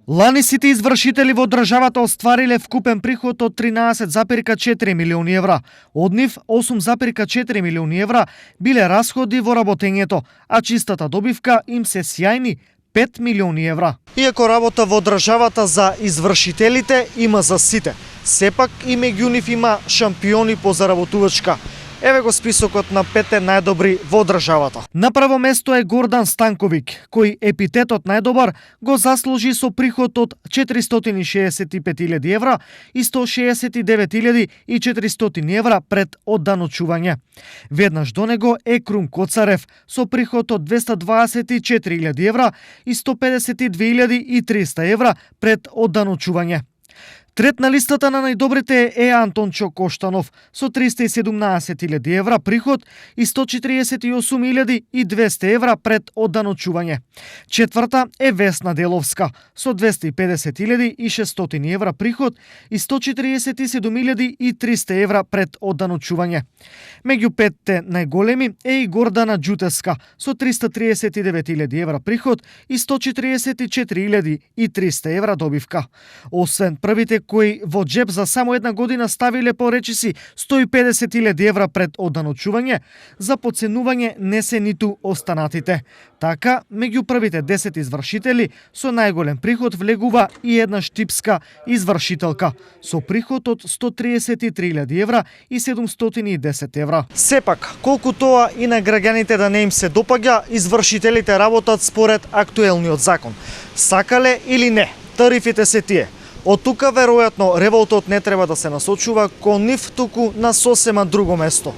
Лани сите извршители во државата оствариле вкупен приход од 13,4 милиони евра. Од нив 8,4 милиони евра биле расходи во работењето, а чистата добивка им се сјајни 5 милиони евра. Иако работа во државата за извршителите има за сите, сепак и меѓу нив има шампиони по заработувачка. Еве го списокот на 5 најдобри во државата. На прво место е Гордан Станковик, кој епитетот најдобар го заслужи со приход од 465.000 евра и 169.400 евра пред одданочување. Веднаш до него е Крум Коцарев со приход од 224.000 евра и 152.300 евра пред одданочување. Трет на листата на најдобрите е Антончо Коштанов со 317.000 евра приход и 148.200 евра пред одданочување. Четврта е Весна Деловска со 250.600 евра приход и 147.300 евра пред одданочување. Меѓу петте најголеми е и Гордана Ѓутеска со 339.000 евра приход и 144.300 евра добивка. Освен првите кои во джеб за само една година ставиле по речиси 150.000 евра пред одданочување, за подценување не се ниту останатите. Така, меѓу првите 10 извршители со најголем приход влегува и една штипска извршителка со приход од 133.000 евра и 710 евра. Сепак, колку тоа и на граѓаните да не им се допаѓа, извршителите работат според актуелниот закон. Сакале или не, тарифите се тие. Од тука, веројатно, револтот не треба да се насочува кон нив, туку на сосема друго место.